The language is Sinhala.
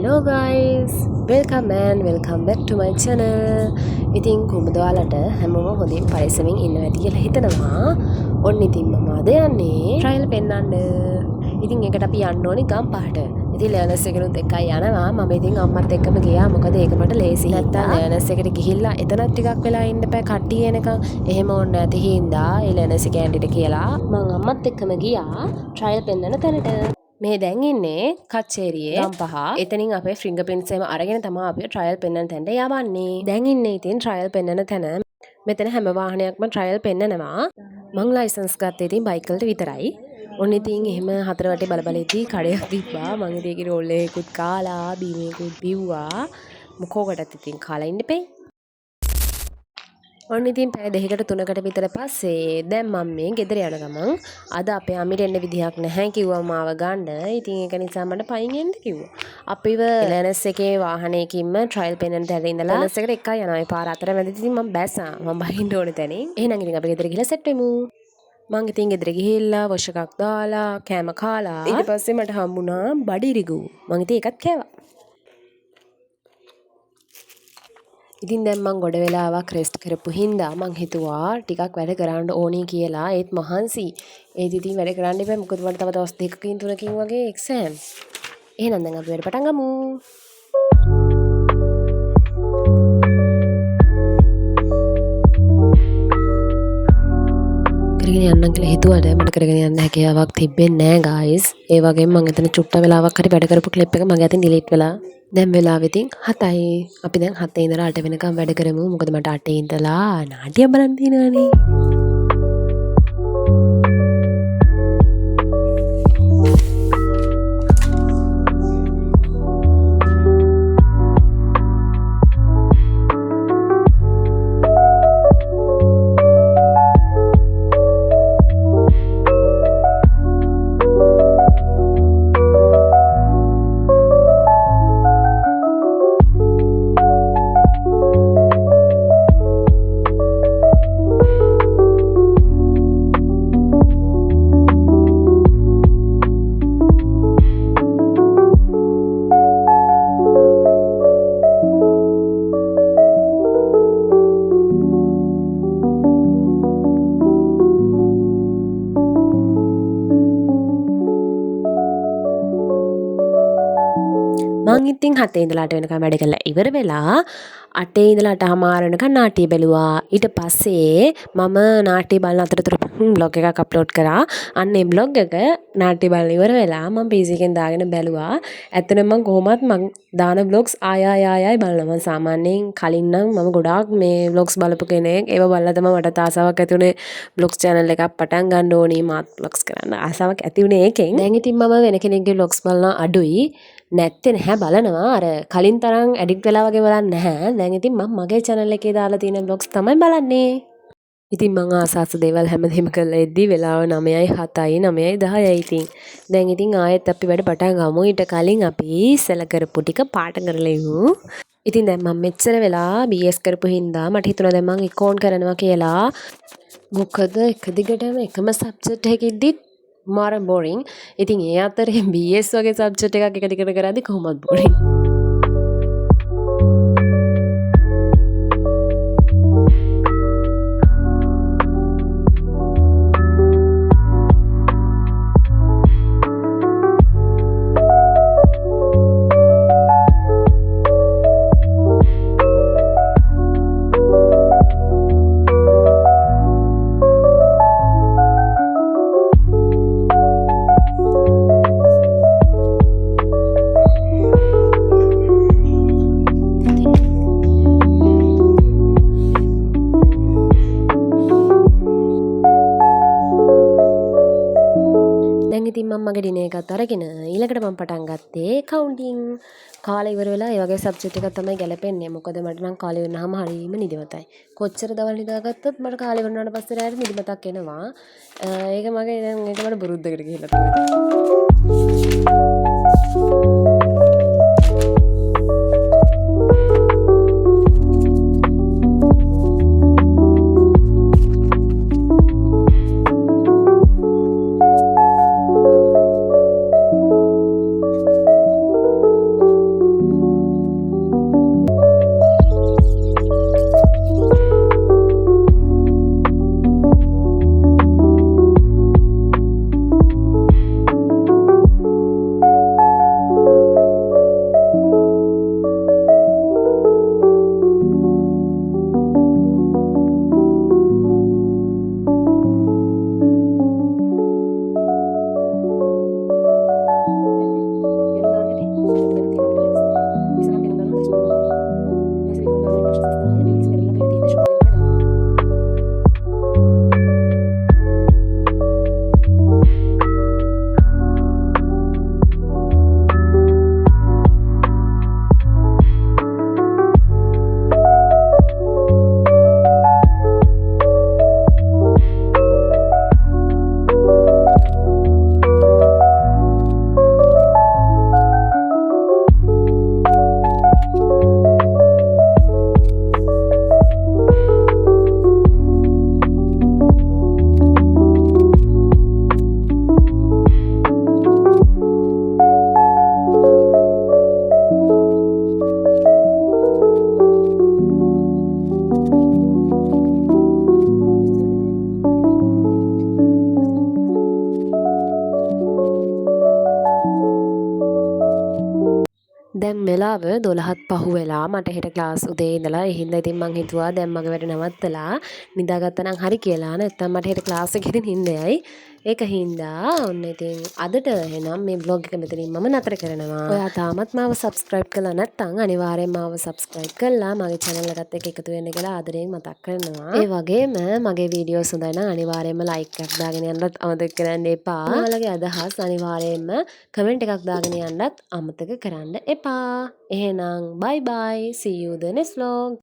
Hello guys, welcome back to my channel. ඉතින් කොහොමද ඔයාලට හැමෝම හොඳින් පරිස්සමින් ඉන්නවා ඇති කියලා හිතනවා. ඔන්න ඉතින් මම අද යන්නේ ට්‍රයිල් පෙන්නන්න. ඉතින් ඒකට අපි යන්න ඕනේ ගම්පහට. ඉතින් ලර්නර්ස් එකනුත් එකයි යනවා. මම ඉතින් අම්මත් එක්කම ගියා. මොකද ඒක මට ලේසි. නැත්තම් ලර්නර්ස් එකට ගිහිල්ලා එතනත් ටිකක් වෙලා ඉන්න බෑ කට්ටිය එනකන්. එහෙම ඕනේ නැති හින්දා ඒ ලර්නර්ස් කැන්ඩිට කියලා මම අම්මත් එක්කම ගියා ට්‍රයිල් පෙන්නන්න තැනට. මේ දැන් ඉන්නේ කච්චේරියේ ගම්පහ. එතනින් අපේ ෆින්ගර්ප්‍රින්ට්ස් එහෙම අරගෙන තමයි අපි ට්‍රයිල් පෙන්නන තැනට යවන්නේ. දැන් ඉන්නේ ඉතින් ට්‍රයිල් පෙන්නන තැන. මෙතන හැම වාහනයක්ම ට්‍රයිල් පෙන්නනවා. මං ලයිසන්ස් ගත්තේ ඉතින් බයික් වලට විතරයි. ඔන්න ඉතින් එහෙම හතර වටේ බල බල ඉති කඩයක් තිබ්බා. මං ඉතින් ඒකේ රෝල් එකකුත් කාලා, බීමේකුත් බිව්වා. මොකෝකටත් ඉතින් කාලා ඉන්න එපේ. ඔන්න ඉතින් පැය දෙකකට තුනකට විතර පස්සේ දැන් මම මේ ගෙදර යන ගමන් අද අපේ අම්මිට එන්න විදිහක් නැහැ කිව්වා මාව ගන්න. ඉතින් ඒක නිසා මට පයින් එන්න කිව්වා. අපිව ලර්නර්ස් එකේ වාහනයකින්ම ට්‍රයිල් පෙන්නන තැන ඉඳලා ලර්නර්ස් එකට එකයි යනවා. ඒ පාර අතරමැදදී ඉතින් මම බැස්සා. මම බහින්න ඕනේ තැනින්. එහෙනම් ඉතින් අපි ගෙදර ගිහලා සෙට් වෙමු. මං ඉතින් ගෙදර ගිහිල්ලා වොෂ් එකක් දාලා කෑම කාලා ඊට පස්සේ මට හම්බුණා බඩිරිගු. මං ඉතින් ඒකත් කෑවා. ඉතින් දැන් මං ගොඩ වෙලාවක් රෙස්ට් කරපු හින්දා මං හිතුවා ටිකක් වැඩ කරන්න ඕනේ කියලා. ඒත් මහන්සි. ඒත් ඉතින් වැඩ කරන්න එපා. මොකද මට තව දවස් 2කින් 3කින් වගේ එක්සෑම්. එහෙනම් දැන් අපි වැඩ පටන් ගමු. කරගෙන යන්න කියලා හිතුවට මට කරගෙන යන්න හැකියාවක් තිබෙන්නේ නැහැ guys. ඒ වගේම මං එතන චුට්ට වෙලාවක් හරි වැඩ කරපු ක්ලිප් එක මගේ අතින් ඩිලීට් වෙලා. දැන් වෙලාව ඉතින් 7යි. අපි දැන් 7 ඉඳලා 8 වෙනකම් වැඩ කරමු. මොකද මට 8 ඉඳලා නාට්‍ය බලන්න තියෙනවානේ. මං ඉතින් 7 ඉඳලා 8 වෙනකම් වැඩ කළා ඉවර වෙලා 8 ඉඳලා 8:00 වෙනකම් නාට්‍ය බැලුවා. ඊට පස්සේ මම නාට්‍ය බලන අතරතුර බ්ලොග් එකක් අප්ලෝඩ් කරා. අන්න ඒ බ්ලොග් එක නාට්‍ය බලන ඉවර වෙලා මම PC එකෙන් දාගෙන බැලුවා. ඇත්තටම මම කොහොමත් මං දාන බ්ලොග්ස් ආයයි බලනවා. මම සාමාන්‍යයෙන් කලින් නම් මම ගොඩාක් මේ බ්ලොග්ස් බලපු කෙනෙක්. ඒව බලලා තමයි මට ආසාවක් ඇති වුණේ බ්ලොග්ස් channel එකක් පටන් ගන්න ඕනි. මාත් බ්ලොග්ස් කරන්න ආසාවක් ඇති වුණේ ඒකෙන්. දැන් ඉතින් මම වෙන කෙනෙක්ගේ බ්ලොග්ස් බලනවා අඩුයි. නැත්තේ නැහැ බලනවා. අර කලින් තරම් ඇඩික්ට් වෙලා වගේ බලන්නේ නැහැ. දැන් ඉතින් මම මගේ channel එකේ දාලා තියෙන vlogs තමයි බලන්නේ. ඉතින් මම ආසාස දේවල් හැමදේම කරලා ඉද්දි වෙලාව 9යි 7යි 9යි 10යි ඉතින්. දැන් ඉතින් ආයෙත් අපි වැඩ පටන් ගමු. ඊට කලින් අපි ඉස්සෙල්ලා කරපු ටික පාට කරලා ඉමු. ඉතින් දැන් මම මෙච්චර වෙලා BS කරපු හින්දා මට හිතුණා දැන් මම ඉකෝන් කරනවා කියලා. මොකද එක දිගටම එකම සබ්ජෙක්ට් එකකින්දිත් මාර බෝරිං. ඉතින් ඒ අතරේ BS වගේ සබ්ජෙක්ට් එකක් එක දිගට කරද්දි කොහොමද බෝරිං. ඉතින් මම මගේ දින එකත් අරගෙන ඊළඟට මම පටන් ගත්තේ කවුන්ටිං. කාලේ ඉවර වෙලා ඒ වගේ සබ්ජෙක්ට් එකක් තමයි ගැලපෙන්නේ. මොකද මට නම් කාලේ වෙනවම හරියම නිදිමතයි. කොච්චර දවල් නිදාගත්තත් මට කාලේ වුණාට පස්සේ රැයට නිදිමතක් එනවා. ඒක මගේ දැන් ඒක මට බුරුද්දකට ගිහිල්ලා තියෙනවා. දැන් වෙලාව 12ත් පහු වෙලා මට හෙට ක්ලාස් උදේ ඉඳලා ඒ හින්දා ඉතින් මං හිතුවා දැන් මගේ වැඩ නවත්තලා නිදාගත්තා නම් හරි කියලා. නැත්තම් මට හෙට ක්ලාස් එකේ නිින්ද යයි. ඒක හින්දා ඔන්න ඉතින් අදට එහෙනම් මේ vlog එක මෙතනින් මම නතර කරනවා. ඔයා තාමත් මාව subscribe කරලා නැත්නම් අනිවාර්යෙන් මාව subscribe කරලා මගේ channel එකත් එක්ක එකතු වෙන්න කියලා ආදරයෙන් මතක් කරනවා. ඒ වගේම මගේ වීඩියෝස් හොඳයි නම් අනිවාර්යෙන්ම like එකක් දාගෙන යන්නත් අමතක කරන්න එපා. ඔයාලගේ අදහස් අනිවාර්යෙන්ම comment එකක් දාගෙන යන්නත් අමතක කරන්න එපා. එහෙනම් bye bye, see you the next vlog.